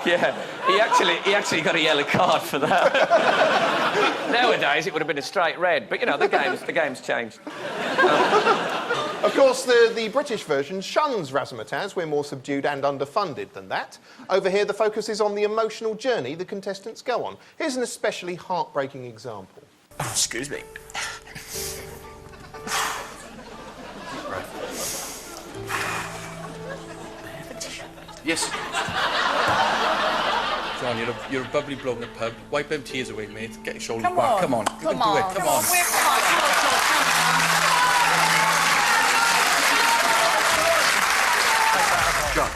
Yeah, he actually got a yellow card for that. Nowadays, it would have been a straight red, but, you know, the game's changed. Of course, the British version shuns razzmatazz. We're more subdued and underfunded than that. Over here, the focus is on the emotional journey the contestants go on. Here's an especially heartbreaking example. Oh, excuse me. Yes. John, you're a bubbly bloke in the pub. Wipe them tears away, mate. Get your shoulders back. Come on. You can do it. Come on. John,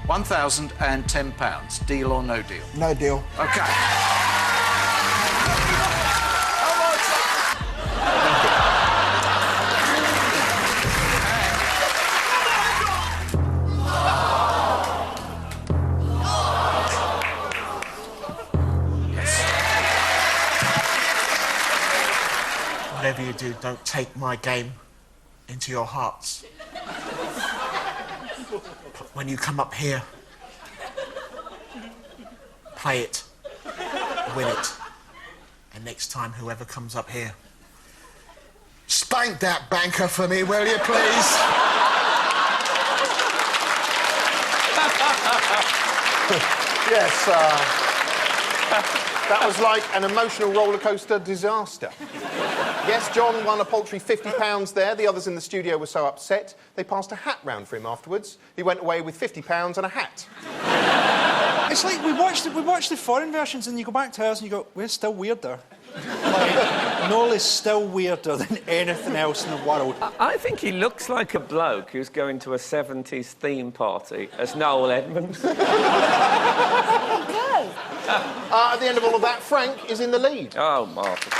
£1,010. Deal or no deal? No deal. OK. Whatever you do, don't take my game into your hearts. When you come up here, play it, win it. And next time, whoever comes up here, spank that banker for me, will you, please? Yes, that was like an emotional roller coaster disaster. Yes, John won a paltry £50 there. The others in the studio were so upset, they passed a hat round for him afterwards. He went away with £50 and a hat. It's like we watch the foreign versions and you go back to ours and you go, we're still weirder. Like, Noel is still weirder than anything else in the world. I think he looks like a bloke who's going to a 70s theme party as Noel Edmonds. At the end of all of that, Frank is in the lead. Oh, Martha.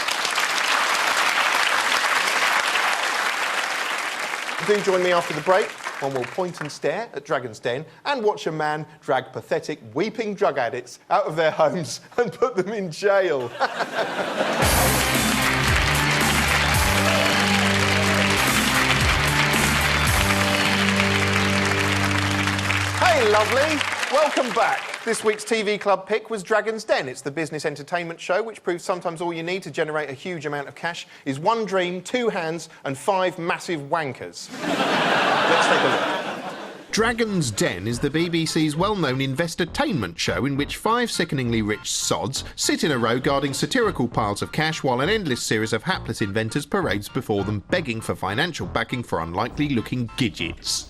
Do join me after the break, when we'll point and stare at Dragon's Den and watch a man drag pathetic, weeping drug addicts out of their homes and put them in jail. Hey, lovely. Welcome back. This week's TV Club pick was Dragon's Den. It's the business entertainment show which proves sometimes all you need to generate a huge amount of cash is one dream, two hands and 5 massive wankers. Let's take a look. Dragon's Den is the BBC's well-known investortainment show in which 5 sickeningly rich sods sit in a row guarding satirical piles of cash while an endless series of hapless inventors parades before them begging for financial backing for unlikely-looking gidgets.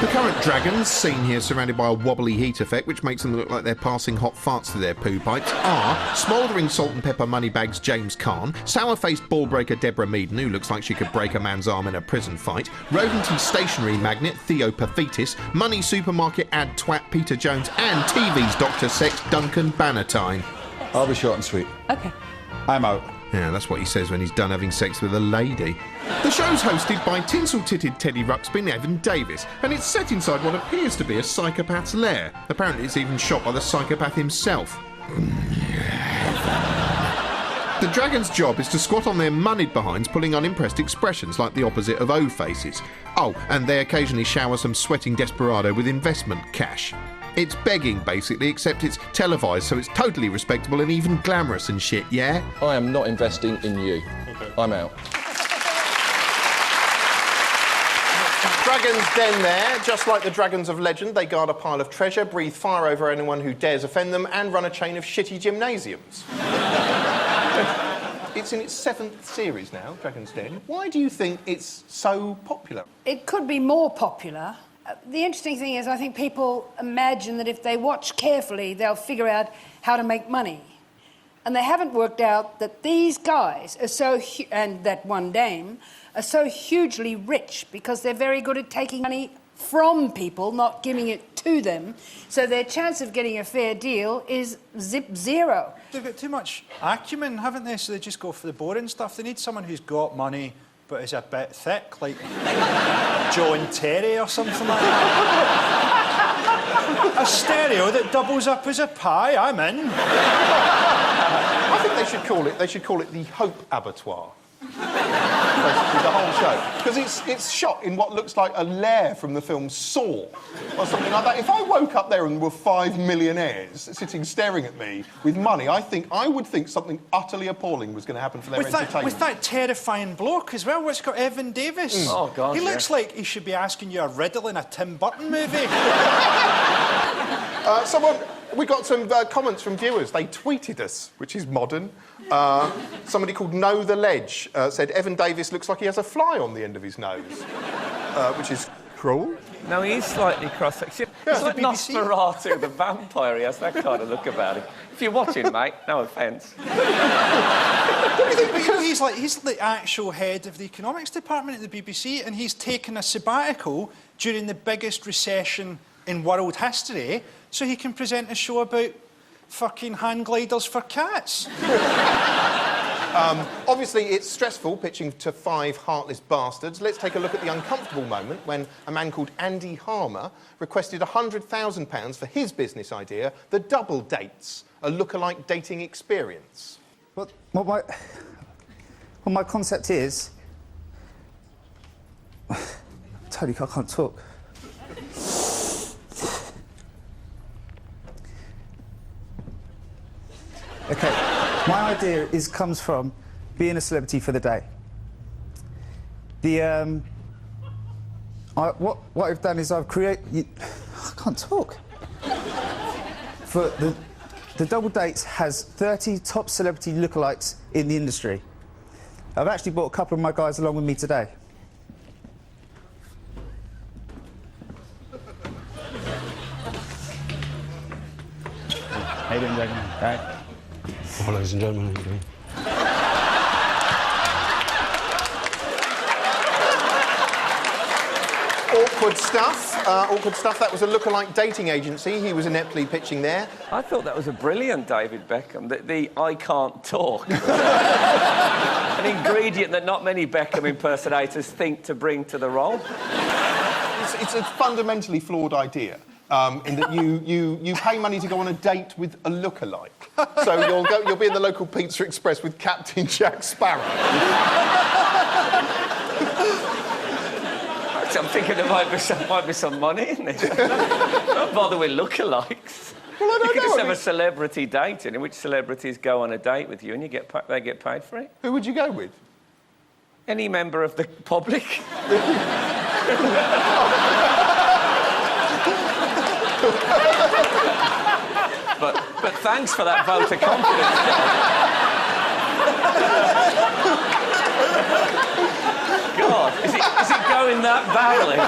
The current dragons, seen here surrounded by a wobbly heat effect which makes them look like they're passing hot farts to their poo pipes, are smouldering salt and pepper moneybags James Caan, sour-faced ball-breaker Deborah Meaden, who looks like she could break a man's arm in a prison fight, rodenty stationery magnate Theo Paphitis, money supermarket ad twat Peter Jones, and TV's Dr. Sex Duncan Bannatyne. I'll be short and sweet. OK. I'm out. Yeah, that's what he says when he's done having sex with a lady. The show's hosted by tinsel-titted Teddy Ruxpin Evan Davis, and it's set inside what appears to be a psychopath's lair. Apparently it's even shot by the psychopath himself. The dragon's job is to squat on their moneyed behinds, pulling unimpressed expressions like the opposite of O-faces. Oh, and they occasionally shower some sweating desperado with investment cash. It's begging, basically, except it's televised, so it's totally respectable and even glamorous and shit, yeah? I am not investing in you. Okay. I'm out. Dragon's Den there. Just like the dragons of legend, they guard a pile of treasure, breathe fire over anyone who dares offend them, and run a chain of shitty gymnasiums. It's in its 7th series now, Dragon's Den. Why do you think it's so popular? It could be more popular. The interesting thing is I think people imagine that if they watch carefully, they'll figure out how to make money. And they haven't worked out that these guys are so... and that one dame are so hugely rich because they're very good at taking money from people, not giving it to them. So their chance of getting a fair deal is zero. They've got too much acumen, haven't they? So they just go for the boring stuff. They need someone who's got money but is a bit thick, like John Terry or something like that. A stereo that doubles up as a pie, I'm in. I think they should call it the Hope Abattoir. impressed with the whole show. Because it's shot in what looks like a lair from the film Saw, or something like that. If I woke up there and were 5 millionaires sitting staring at me with money, I would think something utterly appalling was going to happen for their entertainment. With that terrifying bloke as well, what's got Evan Davis? Oh, God, he looks like he should be asking you a riddle in a Tim Burton movie. We got some comments from viewers. They tweeted us, which is modern. Somebody called Know the Ledge said Evan Davis looks like he has a fly on the end of his nose, which is cruel. No, he's slightly cross-sectional. He's like Nosferatu, the vampire. He has that kind of look about him. If you're watching, mate, no offence. He's the actual head of the economics department at the BBC, and he's taken a sabbatical during the biggest recession in world history, so he can present a show about fucking hang gliders for cats. Obviously, it's stressful pitching to 5 heartless bastards. Let's take a look at the uncomfortable moment when a man called Andy Harmer requested £100,000 for his business idea, the Double Dates, a lookalike dating experience. What my concept is... Totally, I can't talk. OK, my idea comes from being a celebrity for the day. What I've done is I've created... I can't talk. For the Double Dates has 30 top celebrity lookalikes in the industry. I've actually brought a couple of my guys along with me today. How you doing, Germaine? All right. Oh, ladies and gentlemen, how you doing? Awkward stuff. That was a lookalike dating agency. He was ineptly pitching there. I thought that was a brilliant David Beckham, the I can't talk. An ingredient that not many Beckham impersonators think to bring to the role. It's a fundamentally flawed idea. In that you pay money to go on a date with a lookalike. So you'll be in the local Pizza Express with Captain Jack Sparrow. I'm thinking there might be some money in this. Don't bother with lookalikes. Well, I don't know. You could just have a celebrity date in which celebrities go on a date with you and they get paid for it. Who would you go with? Any member of the public. But thanks for that vote of confidence. God, is it going that badly?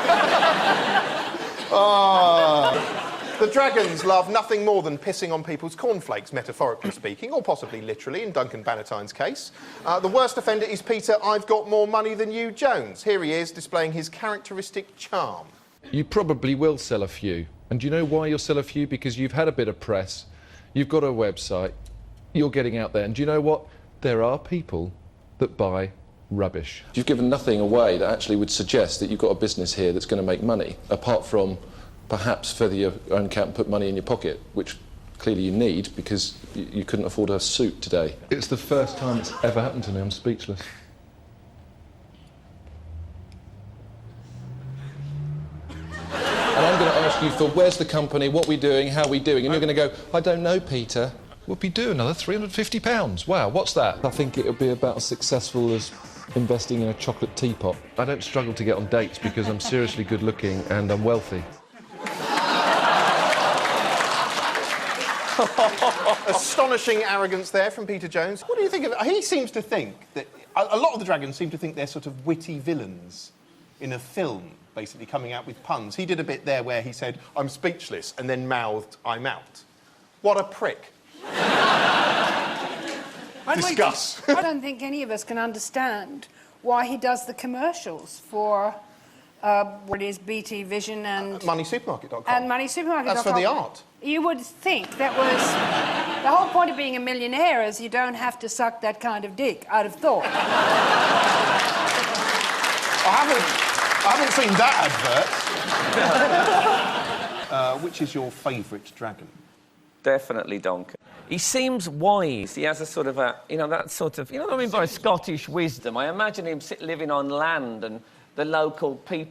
The Dragons love nothing more than pissing on people's cornflakes, metaphorically speaking, or possibly literally, in Duncan Bannatyne's case. The worst offender is Peter I've got more money than you Jones. Here he is, displaying his characteristic charm. You probably will sell a few. And do you know why you'll sell a few? Because you've had a bit of press, you've got a website, you're getting out there. And do you know what? There are people that buy rubbish. You've given nothing away that actually would suggest that you've got a business here that's going to make money, apart from perhaps feather your own cap and put money in your pocket, which clearly you need because you couldn't afford a suit today. It's the first time it's ever happened to me. I'm speechless. And I'm going to ask you for where's the company, what we're doing, how we're doing, and you're going to go, I don't know, Peter. We'll be due another £350. Wow, what's that? I think it'll be about as successful as investing in a chocolate teapot. I don't struggle to get on dates because I'm seriously good looking and I'm wealthy. Astonishing arrogance there from Peter Jones. What do you think of it? He seems to think that... A lot of the Dragons seem to think they're sort of witty villains in a film, basically coming out with puns. He did a bit there where he said, I'm speechless, and then mouthed, I'm out. What a prick. Discuss. I don't think any of us can understand why he does the commercials for what is BT Vision and... MoneySupermarket.com. And MoneySupermarket.com. That's for the art. You would think that was... The whole point of being a millionaire is you don't have to suck that kind of dick, I'd have thought. I haven't seen that advert. Which is your favourite dragon? Definitely Duncan. He seems wise. He has a sort of a, you know, that sort of, you know what I mean by Scottish wisdom? I imagine him living on land and the local people